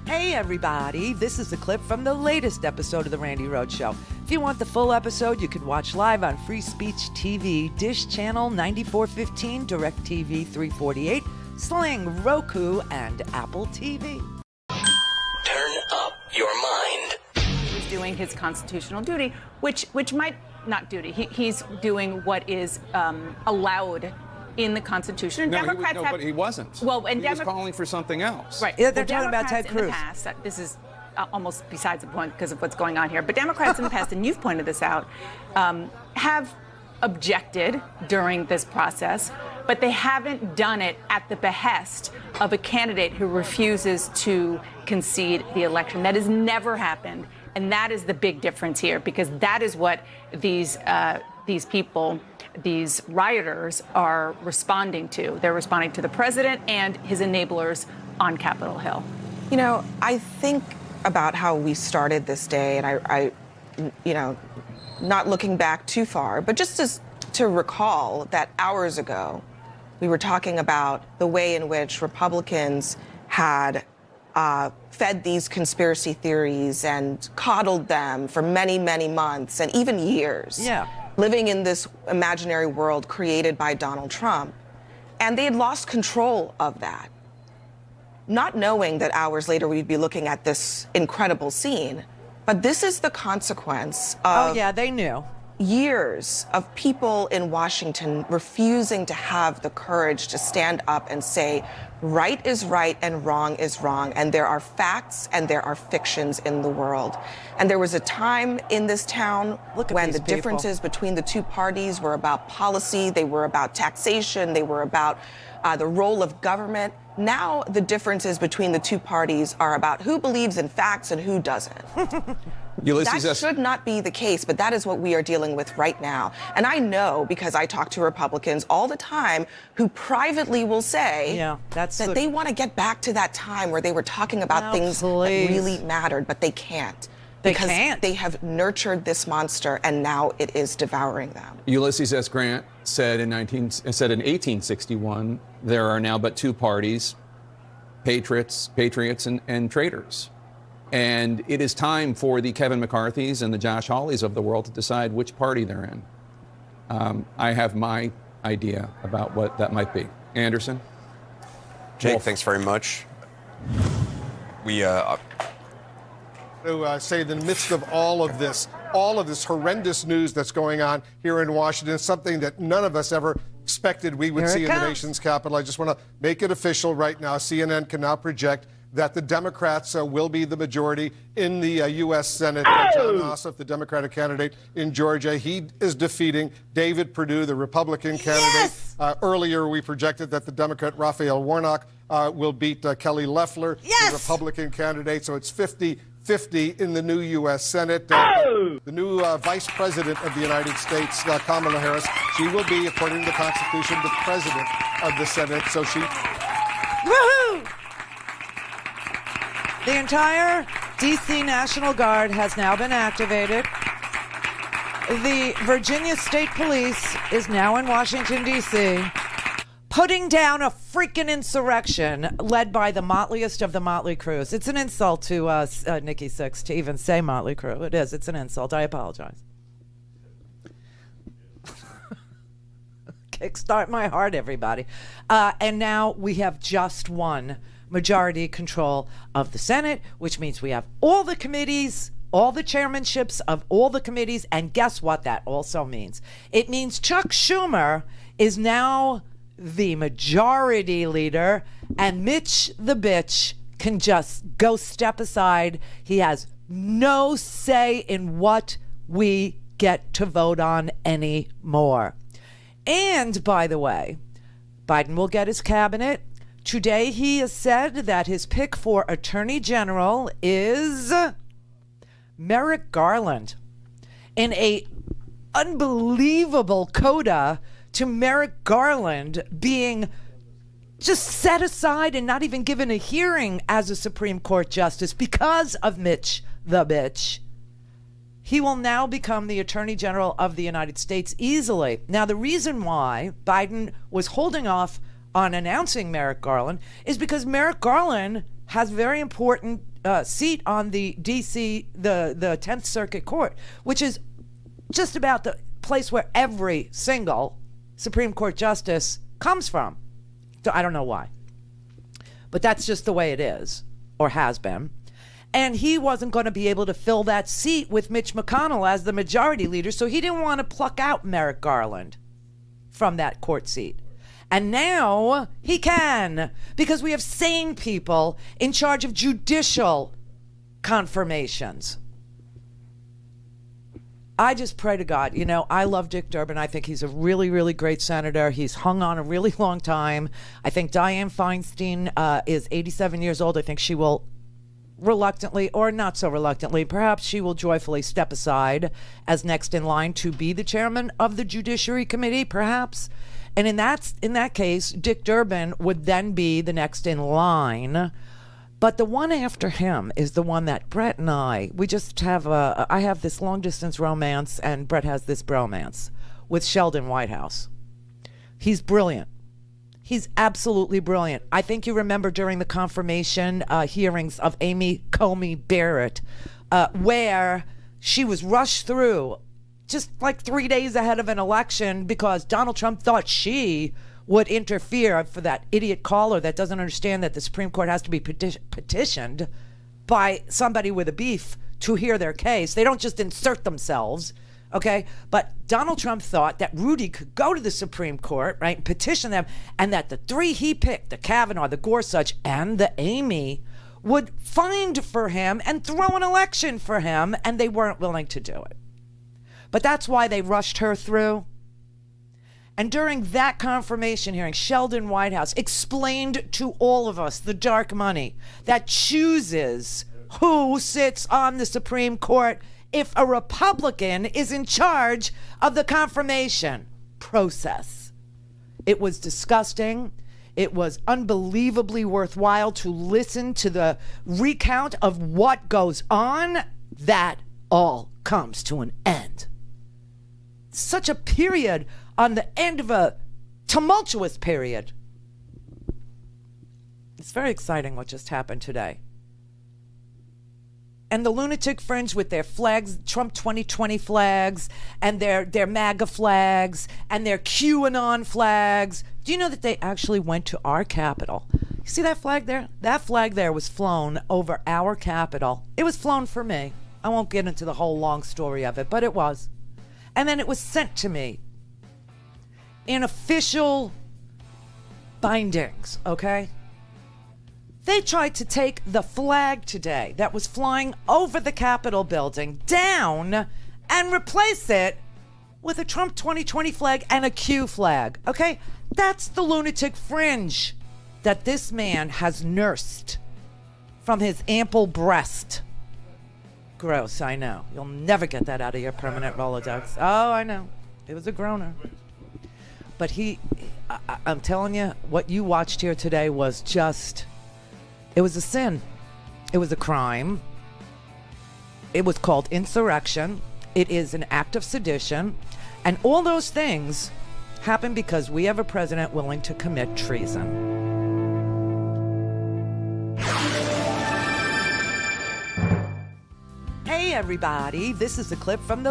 Hey everybody, this is a clip from the latest episode of the Randi Rhodes Show. If you want the full episode, you can watch live on Free Speech TV, Dish Channel 9415, DirectTV 348, Sling, Roku, and AppleTV. Turn up your mind. He's doing his constitutional duty, which might not duty. He's doing what is allowed in the Constitution. And Democrats but he wasn't. Well, and he was calling for something else. Right. Yeah, they're talking about Ted Cruz. In the past, this is almost besides the point because of what's going on here. But Democrats in the past, and you've pointed this out, have objected during this process, but they haven't done it at the behest of a candidate who refuses to concede the election. That has never happened, and that is the big difference here, because that is what these people, these rioters, are responding to. They're responding to the president and his enablers on Capitol Hill. You know, I think about how we started this day, and I you know, not looking back too far, but just to recall that hours ago, we were talking about the way in which Republicans had fed these conspiracy theories and coddled them for many, many months and even years. Yeah. Living in this imaginary world created by Donald Trump. And they had lost control of that. Not knowing that hours later we'd be looking at this incredible scene. But this is the consequence of they knew. Years of people in Washington refusing to have the courage to stand up and say, right is right and wrong is wrong, and there are facts and there are fictions in the world. And there was a time in this town when the differences between the two parties were about policy, they were about taxation, they were about the role of government. Now the differences between the two parties are about who believes in facts and who doesn't. That should not be the case, but that is what we are dealing with right now. And I know, because I talk to Republicans all the time who privately will say that they want to get back to that time where they were talking about things that really mattered, but they can't. Because they have nurtured this monster, and now it is devouring them. Ulysses S. Grant said in 1861, there are now but two parties, patriots and traitors. And it is time for the Kevin McCarthys and the Josh Hawleys of the world to decide which party they're in. I have my idea about what that might be. Anderson? Jake, thanks very much. We to say in the midst of all of this horrendous news that's going on here in Washington, something that none of us ever expected we would see in the nation's capital. I just want to make it official right now. CNN can now project that the Democrats will be the majority in the U.S. Senate. John Ossoff, the Democratic candidate in Georgia, he is defeating David Perdue, the Republican candidate. Earlier, we projected that the Democrat Raphael Warnock will beat Kelly Loeffler, the Republican candidate. So it's 50-50 in the new U.S. Senate. The new Vice President of the United States, Kamala Harris, she will be, according to the Constitution, the President of the Senate. So she... Woohoo! The entire D.C. National Guard has now been activated. The Virginia State Police is now in Washington, D.C., putting down a freaking insurrection led by the motliest of the motley crews. It's an insult to Nikki Sixx to even say motley crew. It is. It's an insult. I apologize. Kickstart my heart, everybody. And now we have just one majority control of the Senate, which means we have all the committees, all the chairmanships of all the committees. And guess what that also means? It means Chuck Schumer is now the majority leader, and Mitch the bitch can just go step aside. He has no say in what we get to vote on anymore. And by the way, Biden will get his cabinet. Today, he has said that his pick for Attorney General is Merrick Garland. In a unbelievable coda to Merrick Garland being just set aside and not even given a hearing as a Supreme Court justice because of Mitch the bitch. He will now become the Attorney General of the United States easily. Now, the reason why Biden was holding off on announcing Merrick Garland is because Merrick Garland has a very important seat on the D.C., the 10th Circuit Court, which is just about the place where every single Supreme Court justice comes from. So I don't know why. But that's just the way it is, or has been. And he wasn't going to be able to fill that seat with Mitch McConnell as the majority leader, so he didn't want to pluck out Merrick Garland from that court seat. And now he can, because we have sane people in charge of judicial confirmations. I just pray to God. You know, I love Dick Durbin. I think he's a really, really great senator. He's hung on a really long time. I think Dianne Feinstein is 87 years old. I think she will reluctantly, or not so reluctantly, perhaps she will joyfully step aside as next in line to be the chairman of the Judiciary Committee, perhaps. And in that case, Dick Durbin would then be the next in line. But the one after him is the one that Brett and we just have I have this long distance romance, and Brett has this bromance with Sheldon Whitehouse. He's brilliant. He's absolutely brilliant. I think you remember during the confirmation hearings of Amy Coney Barrett, where she was rushed through just like 3 days ahead of an election because Donald Trump thought she would interfere for that idiot caller that doesn't understand that the Supreme Court has to be petitioned by somebody with a beef to hear their case. They don't just insert themselves, okay? But Donald Trump thought that Rudy could go to the Supreme Court, right, and petition them, and that the three he picked, the Kavanaugh, the Gorsuch, and the Amy, would find for him and throw an election for him, and they weren't willing to do it. But that's why they rushed her through. And during that confirmation hearing, Sheldon Whitehouse explained to all of us the dark money that chooses who sits on the Supreme Court if a Republican is in charge of the confirmation process. It was disgusting. It was unbelievably worthwhile to listen to the recount of what goes on. That all comes to an end. Such a period on the end of a tumultuous period. It's very exciting what just happened today. And the lunatic fringe with their flags, Trump 2020 flags, and their MAGA flags, and their QAnon flags. Do you know that they actually went to our Capitol? You see that flag there? That flag there was flown over our Capitol. It was flown for me. I won't get into the whole long story of it, but it was. And then it was sent to me in official bindings, okay? They tried to take the flag today that was flying over the Capitol building down and replace it with a Trump 2020 flag and a Q flag, okay? That's the lunatic fringe that this man has nursed from his ample breast. Gross, I know. You'll never get that out of your permanent Rolodex. Oh, I know. It was a groaner. But I'm telling you, what you watched here today was just, it was a sin. It was a crime. It was called insurrection. It is an act of sedition. And all those things happen because we have a president willing to commit treason. Hey, everybody. This is a clip from the